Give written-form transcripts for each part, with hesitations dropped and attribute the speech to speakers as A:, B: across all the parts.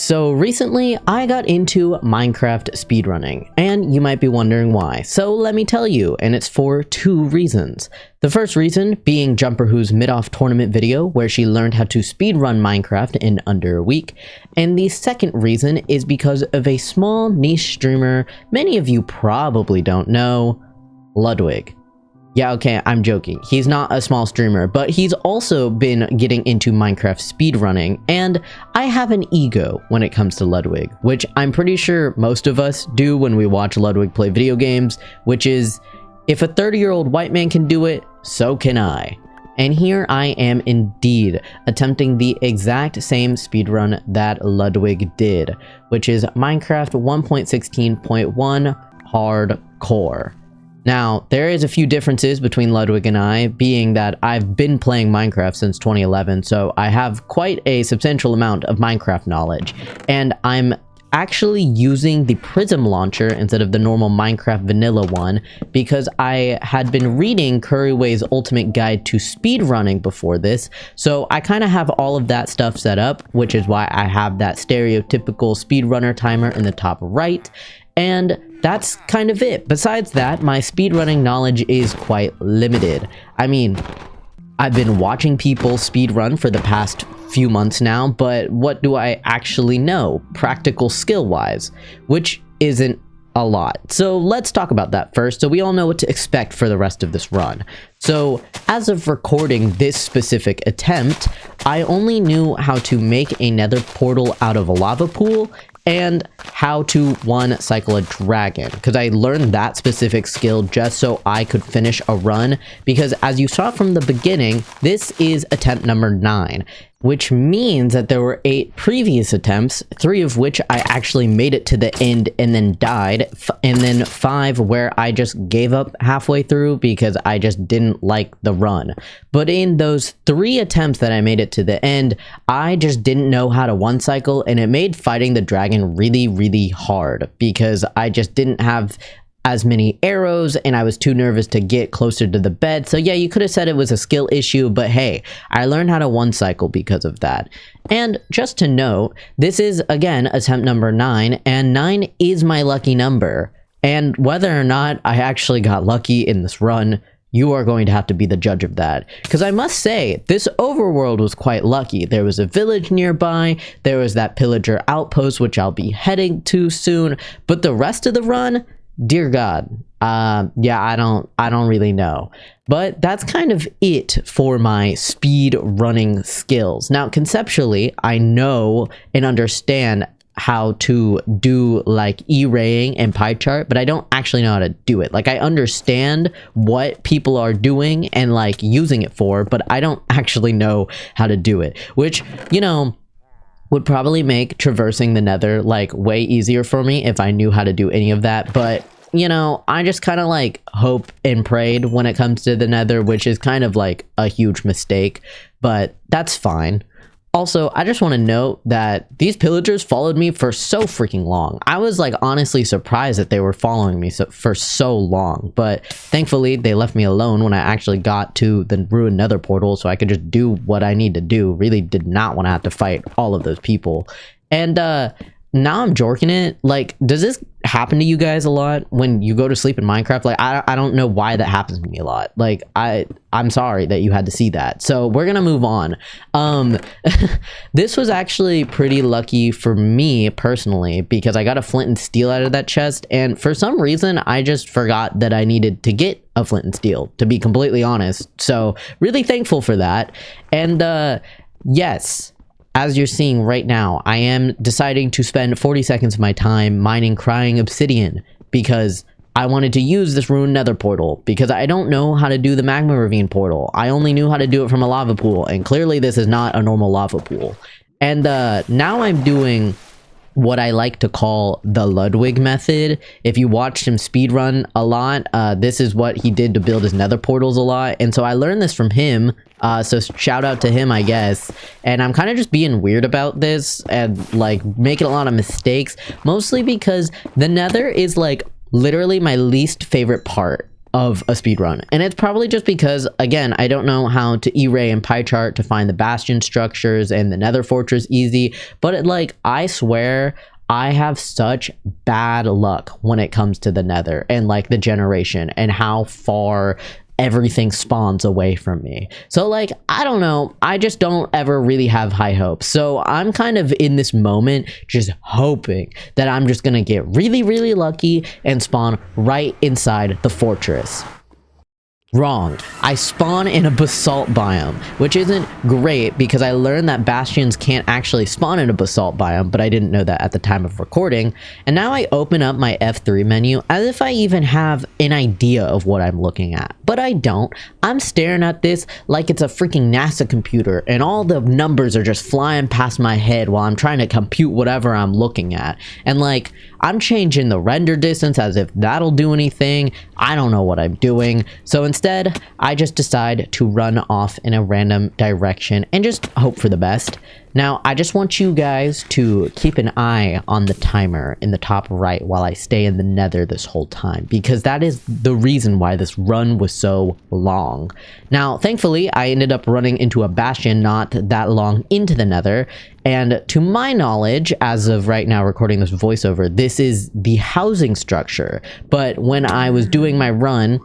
A: So recently I got into Minecraft speedrunning, and you might be wondering why. So let me tell you, and it's for two reasons. The first reason being JumperWho's mid-off tournament video where she learned how to speedrun Minecraft in under a week. And the second reason is because of a small niche streamer many of you probably don't know, Ludwig. Yeah, okay, I'm joking. He's not a small streamer, but he's also been getting into Minecraft speedrunning, and I have an ego when it comes to Ludwig, which I'm pretty sure most of us do when we watch Ludwig play video games, which is, if a 30-year-old white man can do it, so can I. And here I am indeed attempting the exact same speedrun that Ludwig did, which is Minecraft 1.16.1 Hardcore. Now, there is a few differences between Ludwig and I, being that I've been playing Minecraft since 2011, so I have quite a substantial amount of Minecraft knowledge, and I'm actually using the Prism launcher instead of the normal Minecraft vanilla one because I had been reading Couriway's ultimate guide to speedrunning before this, so I kind of have all of that stuff set up, which is why I have that stereotypical speedrunner timer in the top right, and that's kind of it. Besides that, my speedrunning knowledge is quite limited. I mean, I've been watching people speedrun for the past few months now, but what do I actually know, practical skill-wise? Which isn't a lot. So let's talk about that first, so we all know what to expect for the rest of this run. So as of recording this specific attempt, I only knew how to make a nether portal out of a lava pool and how to one cycle a dragon, because I learned that specific skill just so I could finish a run, because as you saw from the beginning, this is attempt number 9, which means that there were 8 previous attempts, 3 of which I actually made it to the end and then died, and then 5 where I just gave up halfway through because I just didn't like the run. But in those 3 attempts that I made it to the end, I just didn't know how to one cycle, and it made fighting the dragon really hard because I just didn't have as many arrows and I was too nervous to get closer to the bed. So yeah, you could have said it was a skill issue, but hey, I learned how to one cycle because of that. And just to note, this is again attempt number 9, and 9 is my lucky number. And whether or not I actually got lucky in this run, you are going to have to be the judge of that. Because I must say, this overworld was quite lucky. There was a village nearby, there was that pillager outpost, which I'll be heading to soon, but the rest of the run, dear God, yeah, I don't really know. But that's kind of it for my speed running skills. Now, conceptually, I know and understand how to do like E-raying and pie chart, but I don't actually know how to do it. Like, I understand what people are doing and like using it for, but I don't actually know how to do it, which, you know, would probably make traversing the nether like way easier for me if I knew how to do any of that. But you know, I just kind of like hope and prayed when it comes to the nether, which is kind of like a huge mistake, but that's fine. Also, I just want to note that these pillagers followed me for so freaking long. I was like honestly surprised that they were following me for so long, but thankfully they left me alone when I actually got to the ruined nether portal so I could just do what I need to do. Really did not want to have to fight all of those people. And now I'm jorking it. Like, does this happen to you guys a lot when you go to sleep in Minecraft? Like, I don't know why that happens to me a lot. Like, I'm sorry that you had to see that. So we're gonna move on. This was actually pretty lucky for me personally because I got a flint and steel out of that chest, and for some reason I just forgot that I needed to get a flint and steel, to be completely honest. So really thankful for that. And yes, as you're seeing right now, I am deciding to spend 40 seconds of my time mining crying obsidian because I wanted to use this ruined nether portal because I don't know how to do the magma ravine portal. I only knew how to do it from a lava pool, and clearly this is not a normal lava pool. And now I'm doing what I like to call the Ludwig method. If you watched him speedrun a lot, this is what he did to build his nether portals a lot, and so I learned this from him. So shout out to him, I guess. And I'm kind of just being weird about this and like making a lot of mistakes, mostly because the nether is like literally my least favorite part of a speed run. And it's probably just because, again, I don't know how to E-ray and pie chart to find the bastion structures and the nether fortress easy, but I swear I have such bad luck when it comes to the nether and like the generation and how far everything spawns away from me. So I don't know, I just don't ever really have high hopes. So I'm kind of in this moment just hoping that I'm just gonna get really lucky and spawn right inside the fortress. Wrong. I spawn in a basalt biome, which isn't great because I learned that bastions can't actually spawn in a basalt biome, but I didn't know that at the time of recording. And now I open up my F3 menu as if I even have an idea of what I'm looking at, but I don't. I'm staring at this like it's a freaking NASA computer and all the numbers are just flying past my head while I'm trying to compute whatever I'm looking at. And I'm changing the render distance as if that'll do anything. I don't know what I'm doing. So instead, I just decide to run off in a random direction and just hope for the best. Now, I just want you guys to keep an eye on the timer in the top right while I stay in the nether this whole time, because that is the reason why this run was so long. Now, thankfully, I ended up running into a bastion not that long into the nether, and to my knowledge, as of right now recording this voiceover, this is the housing structure. But when I was doing my run,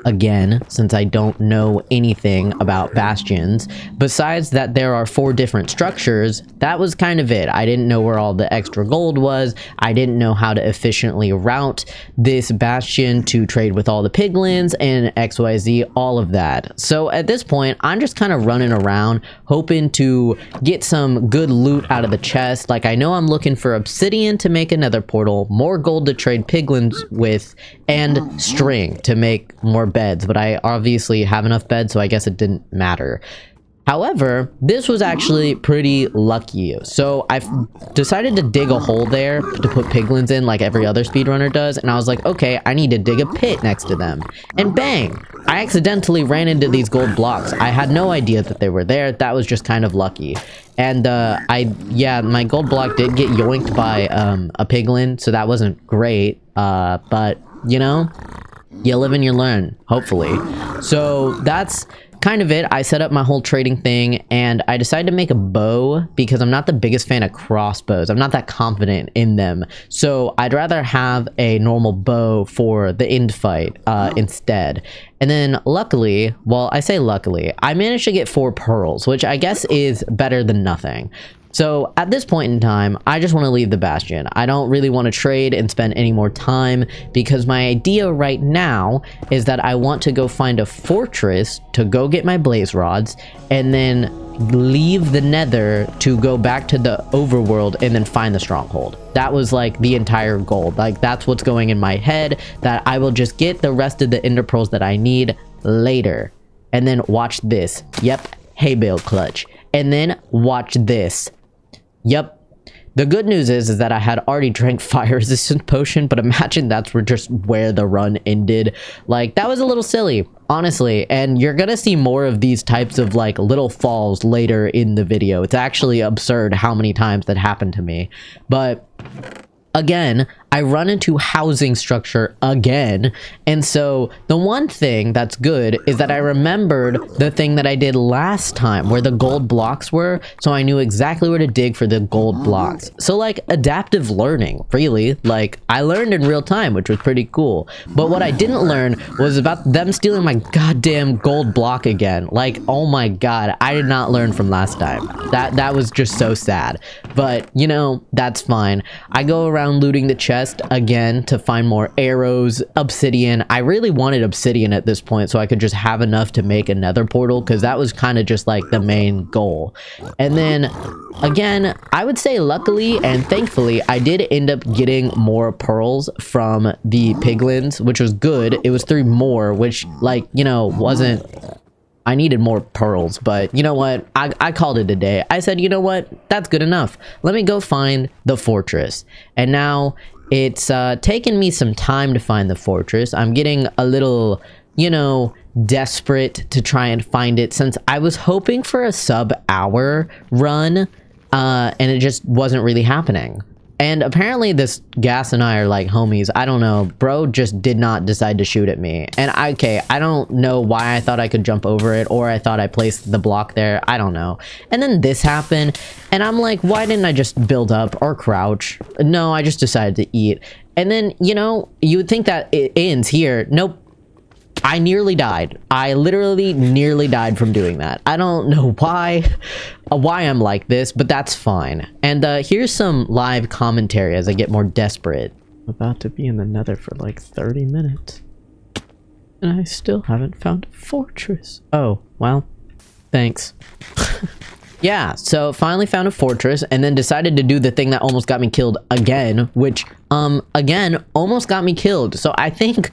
A: again, since I don't know anything about bastions, besides that there are 4 different structures, that was kind of it. I didn't know where all the extra gold was. I didn't know how to efficiently route this bastion to trade with all the piglins and XYZ, all of that. So at this point, I'm just kind of running around hoping to get some good loot out of the chest. I know I'm looking for obsidian to make another portal, more gold to trade piglins with, and string to make more beds, but I obviously have enough beds, so I guess it didn't matter. However, this was actually pretty lucky. So I've decided to dig a hole there to put piglins in like every other speedrunner does, and I was like, okay, I need to dig a pit next to them. And bang! I accidentally ran into these gold blocks. I had no idea that they were there. That was just kind of lucky. And my gold block did get yoinked by a piglin, so that wasn't great. But you know, you live and you learn, hopefully. So that's kind of it. I set up my whole trading thing and I decided to make a bow because I'm not the biggest fan of crossbows. I'm not that confident in them. So I'd rather have a normal bow for the end fight instead. And then luckily, well, I say luckily, I managed to get 4 pearls, which I guess is better than nothing. So at this point in time, I just want to leave the bastion. I don't really want to trade and spend any more time because my idea right now is that I want to go find a fortress to go get my blaze rods and then leave the nether to go back to the overworld and then find the stronghold. That was the entire goal. That's what's going in my head, that I will just get the rest of the ender pearls that I need later. And then watch this. Yep, hay bale clutch. And then watch this. Yep. The good news is that I had already drank fire resistance potion, but imagine that's just where the run ended. That was a little silly, honestly. And you're gonna see more of these types of little falls later in the video. It's actually absurd how many times that happened to me. But again, I run into housing structure again, and so the one thing that's good is that I remembered the thing that I did last time where the gold blocks were, so I knew exactly where to dig for the gold blocks. So adaptive learning, really. I learned in real time, which was pretty cool. But what I didn't learn was about them stealing my goddamn gold block again. Oh my god, I did not learn from last time. That was just so sad. But you know, that's fine. I go around looting the chest again to find more arrows, obsidian. I really wanted obsidian at this point so I could just have enough to make another portal, because that was kind of just the main goal. And then again, I would say luckily and thankfully I did end up getting more pearls from the piglins, which was good. It was 3 more, which you know, wasn't, I needed more pearls, but you know what? I called it a day. I said, you know what? That's good enough. Let me go find the fortress. And now it's taken me some time to find the fortress. I'm getting a little, you know, desperate to try and find it since I was hoping for a sub-hour run, and it just wasn't really happening. And apparently this Gas and I are like homies. I don't know. Bro just did not decide to shoot at me. And I don't know why I thought I could jump over it, or I thought I placed the block there. I don't know. And then this happened, and I'm like, why didn't I just build up or crouch? No, I just decided to eat. And then, you know, you would think that it ends here. Nope. I nearly died. I literally nearly died from doing that. I don't know why I'm like this, but that's fine. And here's some live commentary as I get more desperate. I'm about to be in the Nether for like 30 minutes. And I still haven't found a fortress. Oh, well, thanks. Yeah, so finally found a fortress and then decided to do the thing that almost got me killed again, which again almost got me killed. So I think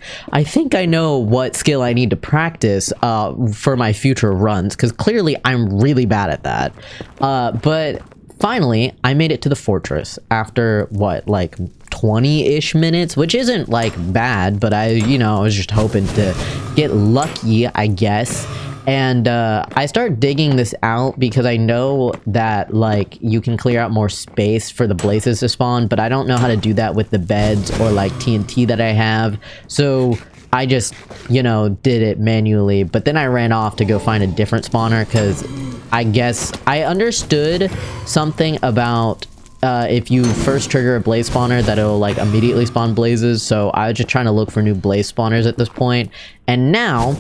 A: I know what skill I need to practice for my future runs, because clearly I'm really bad at that. But finally I made it to the fortress after what, like 20-ish minutes, which isn't like bad, but I was just hoping to get lucky, I guess. And I start digging this out because I know that like you can clear out more space for the blazes to spawn, but I don't know how to do that with the beds or like TNT that I have. So I just, did it manually, but then I ran off to go find a different spawner because I guess I understood something about if you first trigger a blaze spawner that it'll like immediately spawn blazes. So I was just trying to look for new blaze spawners at this point. And now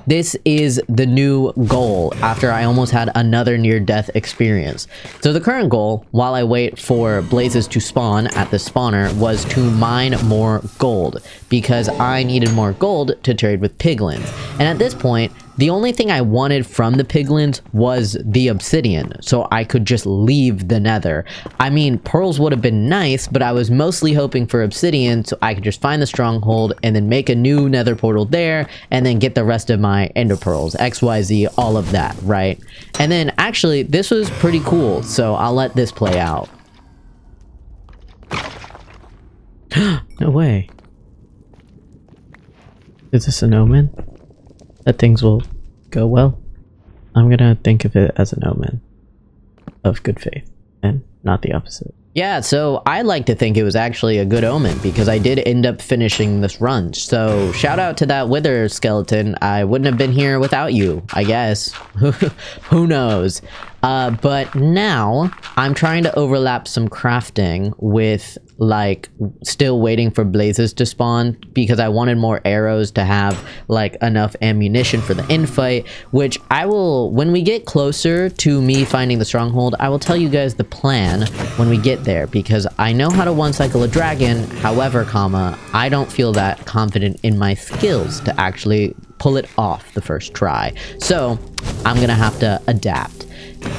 A: this is the new goal after I almost had another near-death experience. So the current goal, while I wait for blazes to spawn at the spawner, was to mine more gold, because I needed more gold to trade with piglins. And at this point, the only thing I wanted from the piglins was the obsidian, so I could just leave the Nether. I mean, pearls would have been nice, but I was mostly hoping for obsidian so I could just find the stronghold and then make a new Nether portal there and then get the rest of my ender pearls, XYZ, all of that, right? And then actually, this was pretty cool, so I'll let this play out. No way. Is this an omen? That things will go well? I'm gonna think of it as an omen of good faith and not the opposite. Yeah, so I like to think it was actually a good omen because I did end up finishing this run. So shout out to that wither skeleton. I wouldn't have been here without you, I guess. Who knows? But now I'm trying to overlap some crafting with like still waiting for blazes to spawn because I wanted more arrows to have like enough ammunition for the infight, which I will, when we get closer to me finding the stronghold, I will tell you guys the plan when we get there, because I know how to one cycle a dragon. However, I don't feel that confident in my skills to actually pull it off the first try. So I'm gonna have to adapt.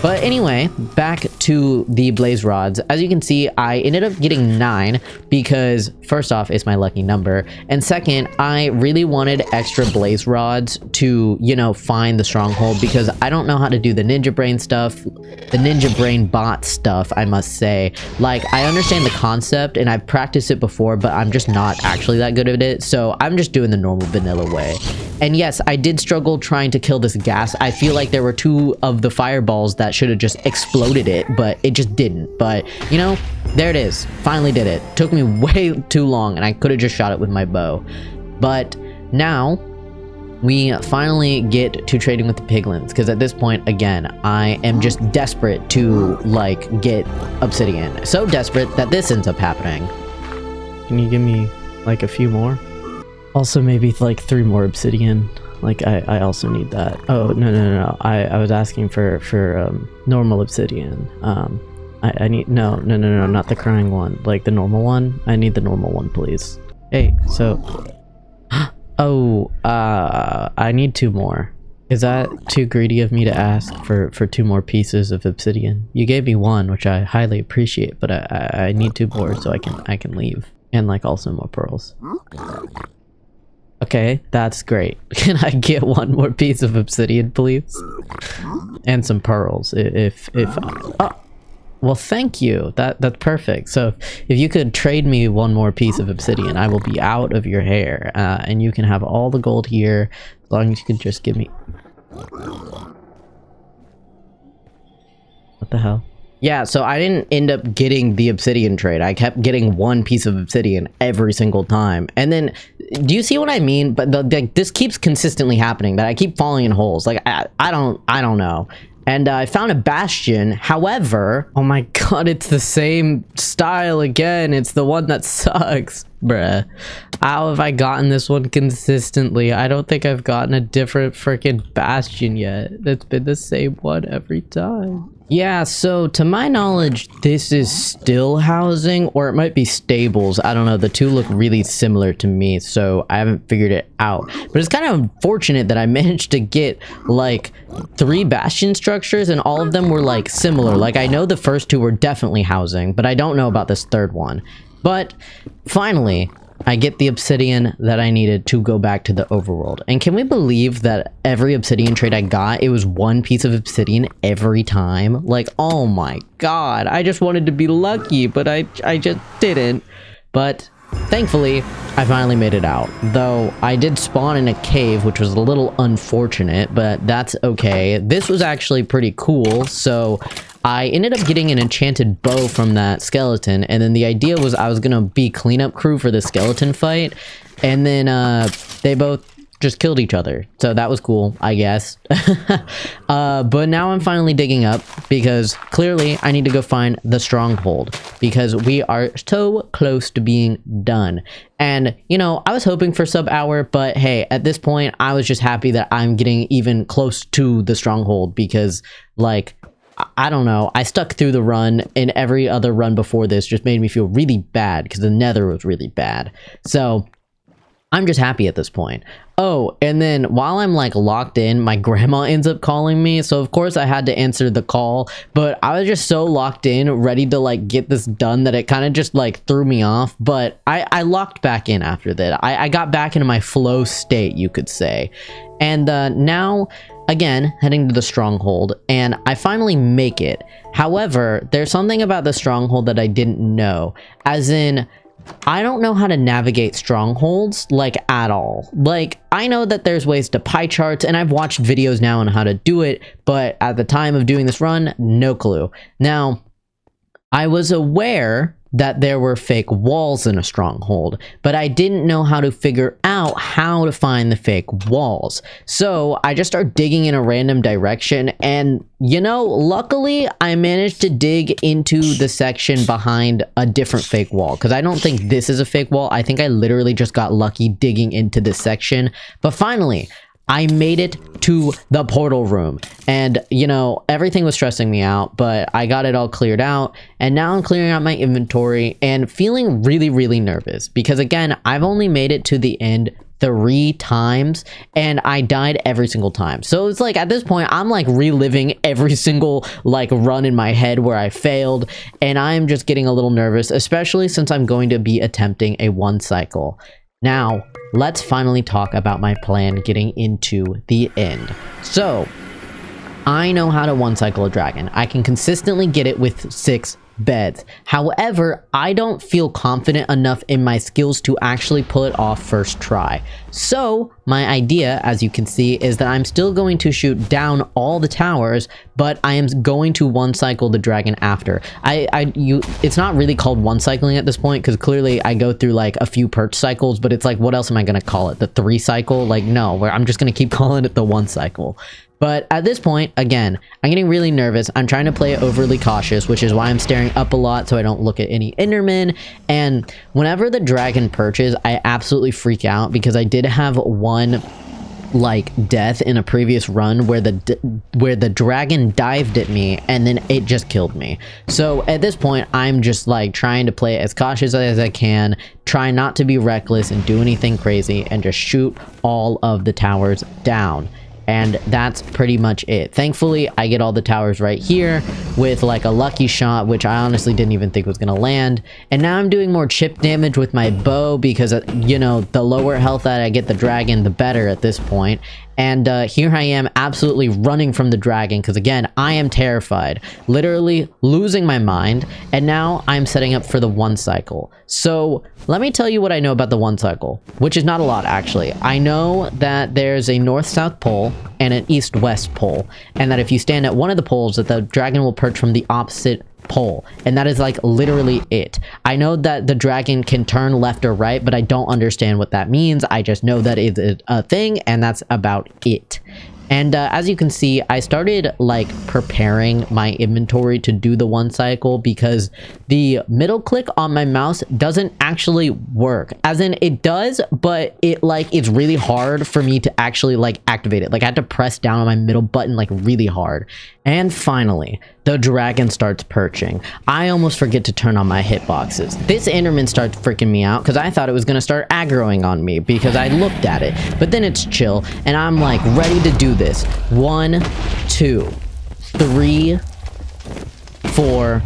A: But anyway, back to the blaze rods. As you can see, I ended up getting 9 because first off, it's my lucky number, and second, I really wanted extra blaze rods to, find the stronghold, because I don't know how to do the ninja brain stuff, the ninjabrainbot stuff, I must say. Like, I understand the concept and I've practiced it before, but I'm just not actually that good at it, so I'm just doing the normal vanilla way. And yes, I did struggle trying to kill this gas. I feel like there were 2 of the fireballs that should have just exploded it, but it just didn't. But there it is. Finally did it. Took me way too long and I could have just shot it with my bow. But now we finally get to trading with the piglins, because at this point, again, I am just desperate to like get obsidian. So desperate that this ends up happening. Can you give me like a few more? Also maybe like 3 more obsidian. Like I also need that. Oh no. I was asking for normal obsidian. I need no, not the crying one. Like the normal one. I need the normal one, please. Hey, so oh, I need 2 more. Is that too greedy of me to ask for 2 more pieces of obsidian? You gave me 1, which I highly appreciate, but I need 2 more so I can leave, and like also more pearls. Okay, that's great. Can I get 1 more piece of obsidian, please? And some pearls, if oh, well, thank you. That's perfect. So if you could trade me 1 more piece of obsidian, I will be out of your hair, and you can have all the gold here as long as you can just give me. What the hell? Yeah, so I didn't end up getting the obsidian trade. I kept getting one piece of obsidian every single time. And then, do you see what I mean? But this keeps consistently happening, that I keep falling in holes. Like, I don't know. And I found a bastion. However, oh my god, it's the same style again. It's the one that sucks. Bruh. How have I gotten this one consistently? I don't think I've gotten a different freaking bastion yet. It's been the same one every time. Yeah, so to my knowledge, this is still housing, or it might be stables. I don't know. The two look really similar to me, so I haven't figured it out. But it's kind of unfortunate that I managed to get like 3 bastion structures, and all of them were like similar. Like, I know the first 2 were definitely housing, but I don't know about this third one. But finally, I get the obsidian that I needed to go back to the overworld. And can we believe that every obsidian trade I got, it was 1 piece of obsidian every time? Like, oh my god, I just wanted to be lucky, but I just didn't. But thankfully, I finally made it out. Though I did spawn in a cave, which was a little unfortunate, but that's okay. This was actually pretty cool, so I ended up getting an enchanted bow from that skeleton, and then the idea was I was gonna be cleanup crew for the skeleton fight, and then they both just killed each other. So that was cool, I guess. But now I'm finally digging up, because clearly I need to go find the stronghold, because we are so close to being done. And, you know, I was hoping for sub-hour, but hey, at this point, I was just happy that I'm getting even close to the stronghold, because, like, I don't know, I stuck through the run, and every other run before this just made me feel really bad, because the Nether was really bad. So I'm just happy at this point. Oh, and then while I'm like locked in, my grandma ends up calling me, so of course I had to answer the call, but I was just so locked in, ready to like get this done, that it kind of just like threw me off. But I locked back in after that. I got back into my flow state, you could say. And now, again, heading to the stronghold, and I finally make it. However, there's something about the stronghold that I didn't know, as in, I don't know how to navigate strongholds, like, at all. Like, I know that there's ways to pie charts, and I've watched videos now on how to do it, but at the time of doing this run, no clue. Now, I was aware that there were fake walls in a stronghold, but I didn't know how to figure out how to find the fake walls. So I just started digging in a random direction, and you know, luckily I managed to dig into the section behind a different fake wall, because I don't think this is a fake wall. I think I literally just got lucky digging into this section. But finally, I made it to the portal room, and you know, everything was stressing me out, but I got it all cleared out, and now I'm clearing out my inventory and feeling really, really nervous, because again, I've only made it to the end 3 times, and I died every single time. So it's like, at this point, I'm like reliving every single like run in my head where I failed, and I'm just getting a little nervous, especially since I'm going to be attempting a 1 cycle. Now, let's finally talk about my plan getting into the end. So, I know how to 1 cycle a dragon. I can consistently get it with 6 beds. However, I don't feel confident enough in my skills to actually pull it off first try. So, my idea, as you can see, is that I'm still going to shoot down all the towers, but I am going to 1 cycle the dragon after. It's not really called 1 cycling at this point, because clearly I go through like a few perch cycles, but it's like, what else am I going to call it? The 3 cycle? Like, no, where I'm just going to keep calling it the 1 cycle. But at this point, again, I'm getting really nervous. I'm trying to play it overly cautious, which is why I'm staring up a lot so I don't look at any endermen. And whenever the dragon perches, I absolutely freak out, because I did have one like death in a previous run where the dragon dived at me and then it just killed me. So at this point, I'm just like trying to play it as cautious as I can, try not to be reckless and do anything crazy, and just shoot all of the towers down. And that's pretty much it. Thankfully, I get all the towers right here with like a lucky shot, which I honestly didn't even think was gonna land. And now I'm doing more chip damage with my bow, because you know, the lower health that I get the dragon, the better at this point. And here I am absolutely running from the dragon, because again, I am terrified, literally losing my mind. And now I'm setting up for the 1 cycle. So let me tell you what I know about the 1 cycle, which is not a lot actually. I know that there's a north-south pole and an east-west pole, and that if you stand at one of the poles, that the dragon will perch from the opposite pole, and that is like literally it. I know that the dragon can turn left or right, but I don't understand what that means. I just know that it's a thing, and that's about it. And as you can see, I started like preparing my inventory to do the 1 cycle because the middle click on my mouse doesn't actually work. As in, it does, but it's really hard for me to actually like activate it. Like I had to press down on my middle button like really hard. And finally, the dragon starts perching. I almost forget to turn on my hitboxes. This Enderman starts freaking me out because I thought it was going to start aggroing on me because I looked at it. But then it's chill and I'm like ready to do this. 1, 2, 3, 4,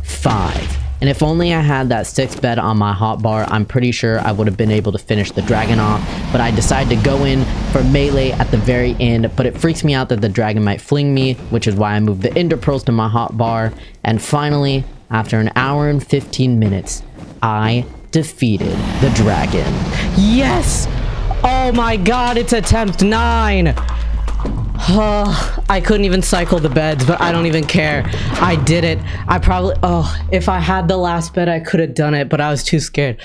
A: 5. And if only I had that 6th bed on my hotbar, I'm pretty sure I would have been able to finish the dragon off. But I decided to go in for melee at the very end. But it freaks me out that the dragon might fling me, which is why I moved the ender pearls to my hotbar. And finally, after an hour and 15 minutes, I defeated the dragon. Yes! Oh my god, it's attempt 9! I couldn't even cycle the beds, but I don't even care. I did it. I probably... if I had the last bed, I could have done it, but I was too scared.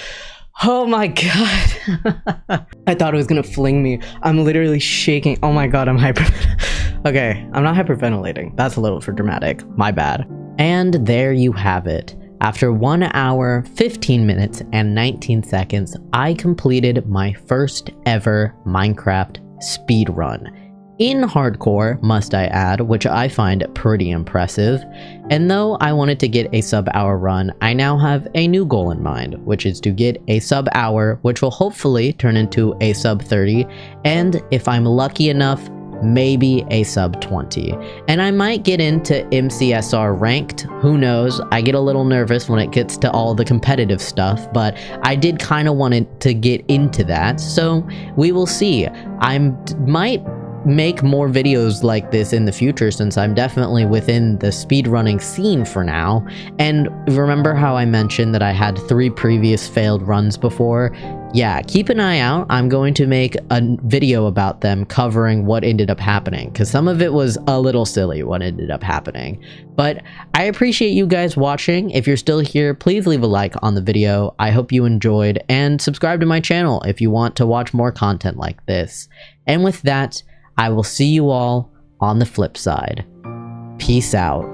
A: Oh my god. I thought it was gonna fling me. I'm literally shaking. Oh my god, I'm okay, I'm not hyperventilating. That's a little for dramatic. My bad. And there you have it. After 1 hour, 15 minutes, and 19 seconds, I completed my first ever Minecraft speedrun. In hardcore, must I add, which I find pretty impressive. And though I wanted to get a sub-hour run, I now have a new goal in mind, which is to get a sub-hour, which will hopefully turn into a sub-30, and if I'm lucky enough, maybe a sub-20. And I might get into mcsr ranked, who knows. I get a little nervous when it gets to all the competitive stuff, but I did kind of want to get into that, so we will see. I might make more videos like this in the future since I'm definitely within the speedrunning scene for now. And remember how I mentioned that I had 3 previous failed runs before? Yeah, keep an eye out. I'm going to make a video about them covering what ended up happening, because some of it was a little silly what ended up happening. But I appreciate you guys watching. If you're still here, please leave a like on the video. I hope you enjoyed, and subscribe to my channel if you want to watch more content like this. And with that, I will see you all on the flip side. Peace out.